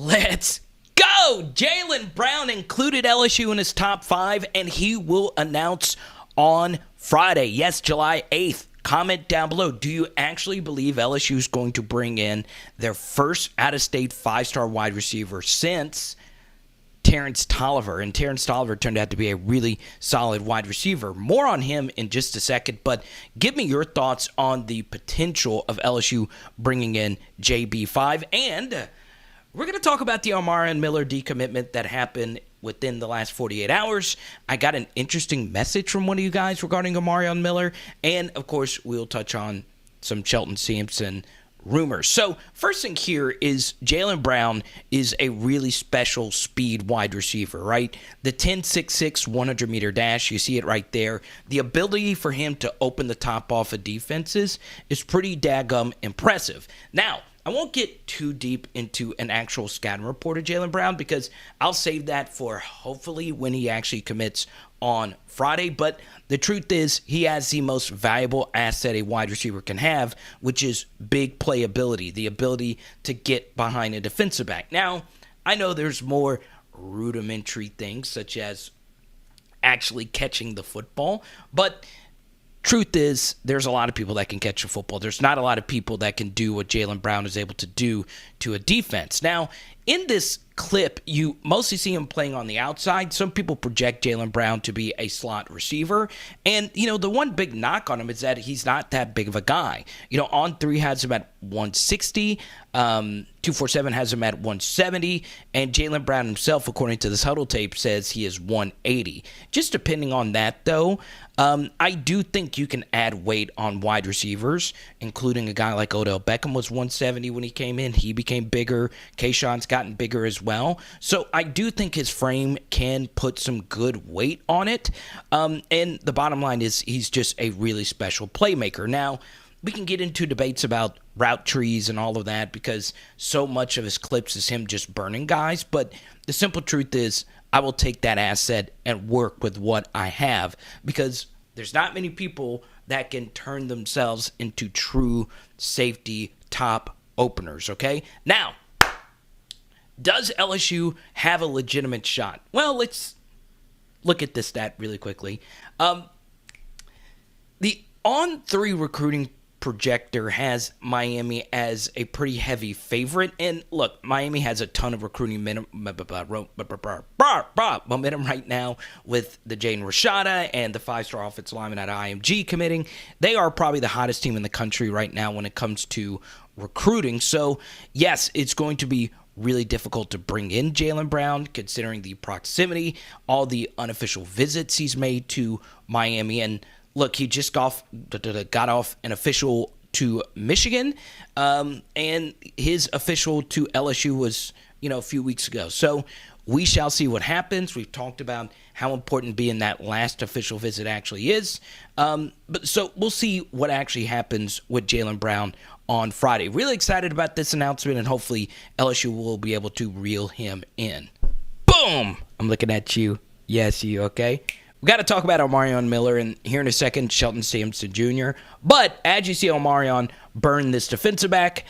Let's go! Jalen Brown included LSU in his top 5, and he will announce on Friday. Yes, July 8th. Comment down below. Do you actually believe LSU is going to bring in their first out-of-state 5-star wide receiver since Terrence Tolliver? And Terrence Tolliver turned out to be a really solid wide receiver. More on him in just a second, but give me your thoughts on the potential of LSU bringing in JB5. And we're going to talk about the Omarion Miller decommitment that happened within the last 48 hours. I got an interesting message from one of you guys regarding Omarion Miller. And, of course, we'll touch on some Shelton Sampson rumors. So, first thing here is Jalen Brown is a really special speed wide receiver, right? The 10.66 100-meter dash, you see it right there. The ability for him to open the top off of defenses is pretty daggum impressive. Now, I won't get too deep into an actual scouting report of Jalen Brown because I'll save that for hopefully when he actually commits on Friday. But the truth is he has the most valuable asset a wide receiver can have, which is big playability, the ability to get behind a defensive back. Now, I know there's more rudimentary things such as actually catching the football, but truth is, there's a lot of people that can catch a football. There's not a lot of people that can do what Jalen Brown is able to do to a defense. Now, in this clip, you mostly see him playing on the outside. Some people project Jalen Brown to be a slot receiver. And, the one big knock on him is that he's not that big of a guy. On3 has him at 160. 247 has him at 170. And Jalen Brown himself, according to this huddle tape, says he is 180. Just depending on that, though, I do think you can add weight on wide receivers, including a guy like Odell Beckham was 170 when he came in. He became bigger. Kayshawn's gotten bigger as well. So I do think his frame can put some good weight on it. And the bottom line is he's just a really special playmaker. Now, we can get into debates about route trees and all of that because so much of his clips is him just burning guys. But the simple truth is I will take that asset and work with what I have because there's not many people that can turn themselves into true safety top openers, okay? Now, does LSU have a legitimate shot? Well, let's look at this stat really quickly. The On3 recruiting projector has Miami as a pretty heavy favorite. And look, Miami has a ton of recruiting momentum right now with the Jaden Rashada and the 5-star offensive lineman at IMG committing. They are probably the hottest team in the country right now when it comes to recruiting. So, yes, it's going to be really difficult to bring in Jalen Brown considering the proximity, all the unofficial visits he's made to Miami. And look, he just got off an official to Michigan, and his official to LSU was, a few weeks ago. So we shall see what happens. We've talked about how important being that last official visit actually is. So we'll see what actually happens with Jalen Brown on Friday. Really excited about this announcement, and hopefully LSU will be able to reel him in. Boom! I'm looking at you. Yes, you, okay? We got to talk about Omarion Miller, and here in a second, Shelton Sampson Jr. But as you see Omarion burn this defensive back,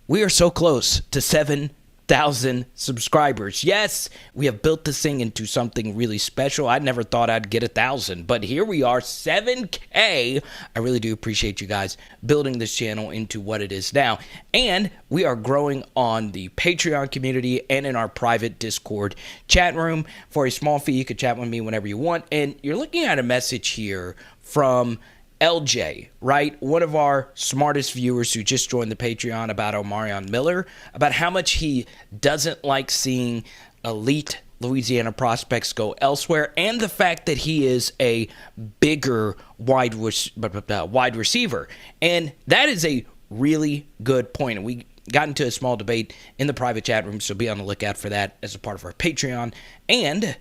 we are so close to 7,000 subscribers. Yes, we have built this thing into something really special. I never thought I'd get 1,000, but here we are, 7K. I really do appreciate you guys building this channel into what it is now. And we are growing on the Patreon community and in our private Discord chat room. For a small fee, you can chat with me whenever you want. And you're looking at a message here from LJ, right? One of our smartest viewers who just joined the Patreon about Omarion Miller, about how much he doesn't like seeing elite Louisiana prospects go elsewhere, and the fact that he is a bigger wide receiver. And that is a really good point. And we got into a small debate in the private chat room, so be on the lookout for that as a part of our Patreon. And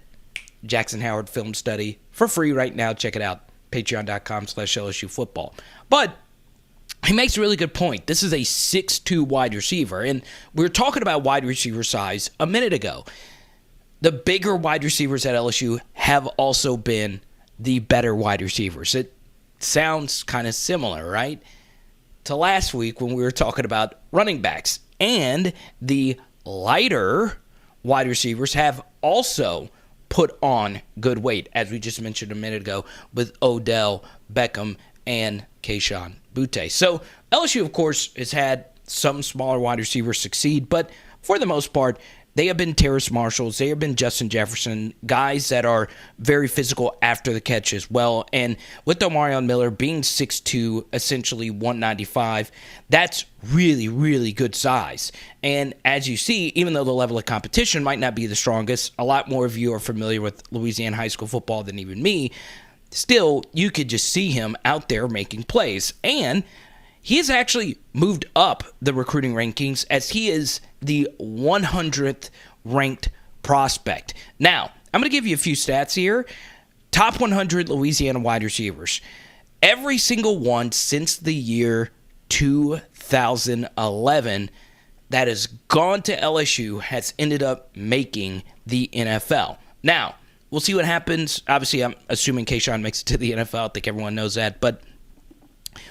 Jackson Howard Film Study for free right now. Check it out. Patreon.com/LSU Football. But he makes a really good point. This is a 6'2" wide receiver, and we were talking about wide receiver size a minute ago. The bigger wide receivers at LSU have also been the better wide receivers. It sounds kind of similar, right, to last week when we were talking about running backs. And the lighter wide receivers have also put on good weight, as we just mentioned a minute ago, with Odell Beckham and Kayshon Boutte. So LSU, of course, has had some smaller wide receivers succeed, but for the most part, they have been Terrace Marshalls. They have been Justin Jefferson, guys that are very physical after the catch as well. And with Omarion Miller being 6'2", essentially 195, that's really, really good size. And as you see, even though the level of competition might not be the strongest, a lot more of you are familiar with Louisiana high school football than even me. Still, you could just see him out there making plays. And he has actually moved up the recruiting rankings as he is the 100th ranked prospect. Now, I'm going to give you a few stats here. Top 100 Louisiana wide receivers. Every single one since the year 2011 that has gone to LSU has ended up making the NFL. Now, we'll see what happens. Obviously, I'm assuming Kayshon makes it to the NFL. I think everyone knows that, but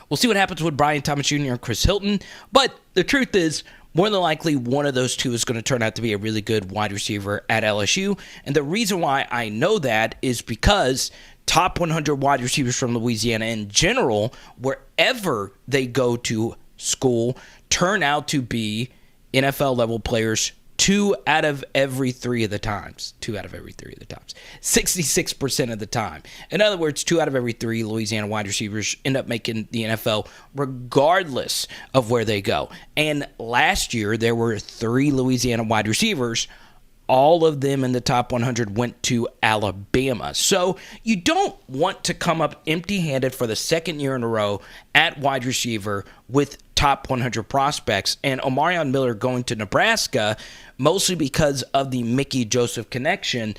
we'll see what happens with Brian Thomas Jr. and Chris Hilton, but the truth is, more than likely, one of those two is going to turn out to be a really good wide receiver at LSU, and the reason why I know that is because top 100 wide receivers from Louisiana in general, wherever they go to school, turn out to be NFL-level players 2 out of every 3 of the times. 66% of the time. In other words, 2 out of every 3 Louisiana wide receivers end up making the NFL regardless of where they go. And last year, there were 3 Louisiana wide receivers. All of them in the top 100 went to Alabama. So you don't want to come up empty-handed for the second year in a row at wide receiver with top 100 prospects. And Omarion Miller going to Nebraska, mostly because of the Mickey Joseph connection,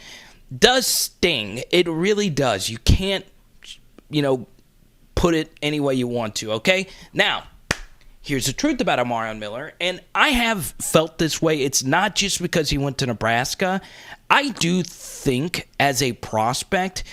does sting. It really does. You can't, put it any way you want to, okay? Now, here's the truth about Omarion Miller, and I have felt this way. It's not just because he went to Nebraska. I do think, as a prospect,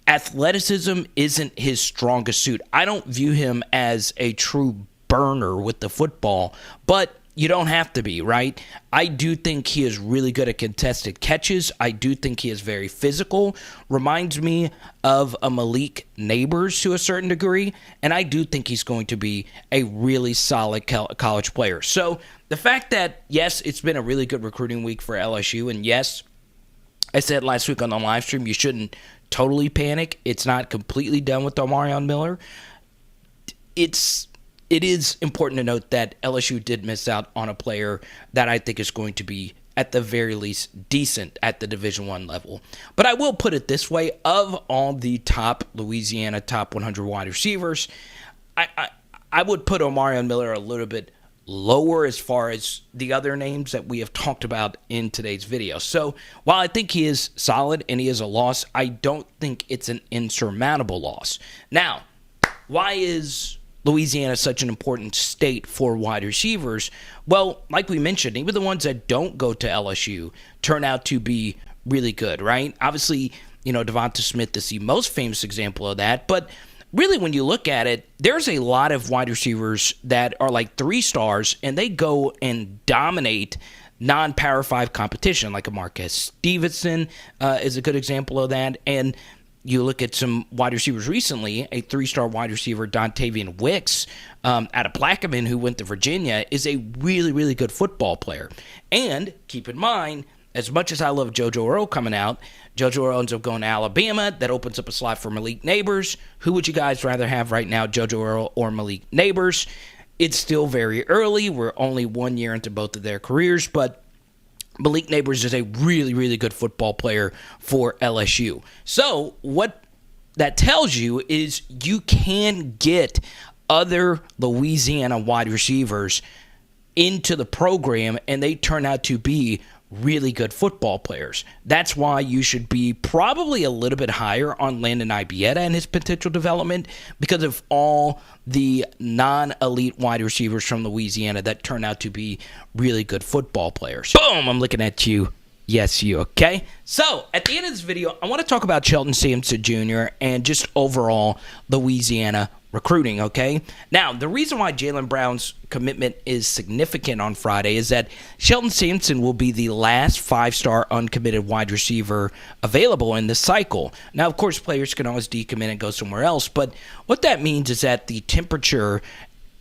athleticism isn't his strongest suit. I don't view him as a true burner with the football, but you don't have to be, right? I do think he is really good at contested catches. I do think he is very physical. Reminds me of a Malik Neighbors to a certain degree. And I do think he's going to be a really solid college player. So the fact that, yes, it's been a really good recruiting week for LSU. And yes, I said last week on the live stream, you shouldn't totally panic. It's not completely done with Omarion Miller. It is important to note that LSU did miss out on a player that I think is going to be, at the very least, decent at the Division I level. But I will put it this way. Of all the top Louisiana top 100 wide receivers, I would put Omarion Miller a little bit lower as far as the other names that we have talked about in today's video. So while I think he is solid and he is a loss, I don't think it's an insurmountable loss. Now, why is Louisiana is such an important state for wide receivers? Well, like we mentioned, even the ones that don't go to LSU turn out to be really good, right? Obviously, Devonta Smith is the most famous example of that, but really when you look at it, there's a lot of wide receivers that are like 3 stars, and they go and dominate non-Power 5 competition, like a Marquez Stevenson is a good example of that, and you look at some wide receivers recently, a 3-star wide receiver, Dontavian Wicks, out of Plaquemine, who went to Virginia, is a really, really good football player. And keep in mind, as much as I love JoJo Earl coming out, JoJo Earl ends up going to Alabama. That opens up a slot for Malik Neighbors. Who would you guys rather have right now, JoJo Earl or Malik Neighbors? It's still very early. We're only 1 year into both of their careers, but Malik Neighbors is a really, really good football player for LSU. So what that tells you is you can get other Louisiana wide receivers into the program, and they turn out to be really good football players. That's why you should be probably a little bit higher on Landon Ibieta and his potential development, because of all the non-elite wide receivers from Louisiana that turn out to be really good football players. Boom! I'm looking at you. Yes, you, okay? So, at the end of this video, I want to talk about Shelton Sampson Jr. and just overall Louisiana recruiting, okay? Now, the reason why Jalen Brown's commitment is significant on Friday is that Shelton Sampson will be the last 5-star uncommitted wide receiver available in this cycle. Now, of course, players can always decommit and go somewhere else, but what that means is that the temperature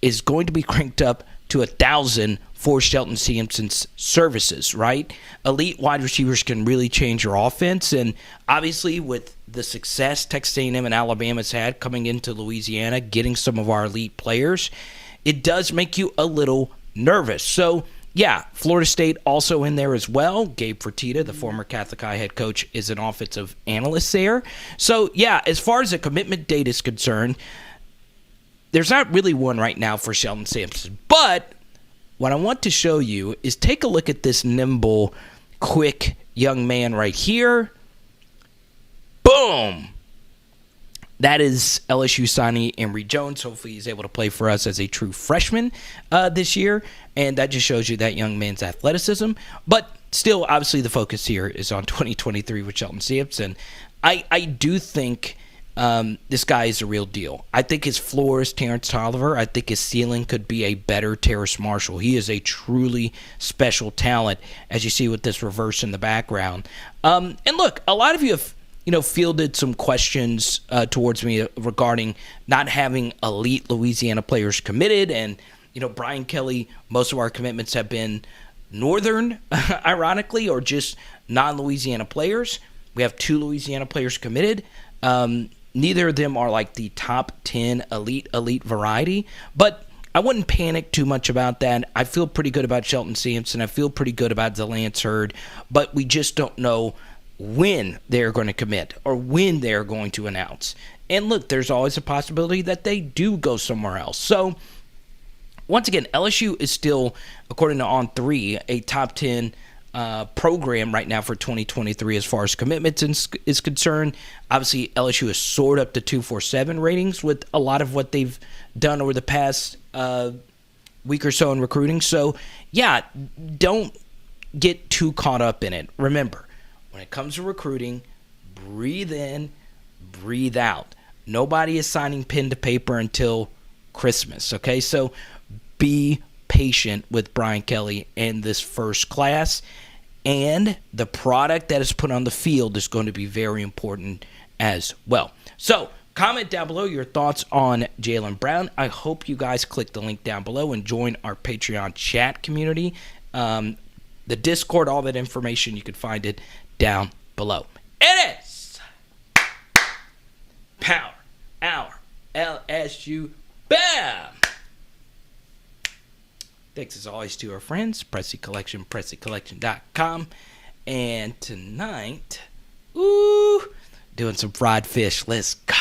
is going to be cranked up to 1,000 for Shelton Sampson's services, right? Elite wide receivers can really change your offense, and obviously with the success Texas A&M and Alabama's had coming into Louisiana, getting some of our elite players, it does make you a little nervous. So, yeah, Florida State also in there as well. Gabe Fertitta, the former Catholic High head coach, is an offensive analyst there. So, yeah, as far as the commitment date is concerned, there's not really one right now for Shelton Sampson. But what I want to show you is take a look at this nimble, quick young man right here. Boom! That is LSU signee Emory Jones. Hopefully he's able to play for us as a true freshman this year. And that just shows you that young man's athleticism. But still, obviously, the focus here is on 2023 with Shelton Sampson. I do think this guy is a real deal. I think his floor is Terrence Tolliver. I think his ceiling could be a better Terrace Marshall. He is a truly special talent, as you see with this reverse in the background. And look, a lot of you have fielded some questions towards me regarding not having elite Louisiana players committed. And, Brian Kelly, most of our commitments have been Northern, ironically, or just non-Louisiana players. We have 2 Louisiana players committed. Neither of them are like the top 10 elite variety, but I wouldn't panic too much about that. I feel pretty good about Shelton Sampson. I feel pretty good about Lance Hurd, but we just don't know when they're going to commit or when they're going to announce. And look, there's always a possibility that they do go somewhere else. So, once again, LSU is still, according to On3, a top 10 program right now for 2023 as far as commitments is concerned. Obviously, LSU has soared up to 247 ratings with a lot of what they've done over the past week or so in recruiting. So, yeah, don't get too caught up in it. Remember, when it comes to recruiting, breathe in, breathe out. Nobody is signing pen to paper until Christmas, okay? So be patient with Brian Kelly and this first class, and the product that is put on the field is going to be very important as well. So comment down below your thoughts on Jalen Brown. I hope you guys click the link down below and join our Patreon chat community. The Discord, all that information, you can find it down below. It is Power Hour LSU. Bam! Thanks as always to our friends, Pressy Collection, PressyCollection.com. And tonight, doing some fried fish. Let's go.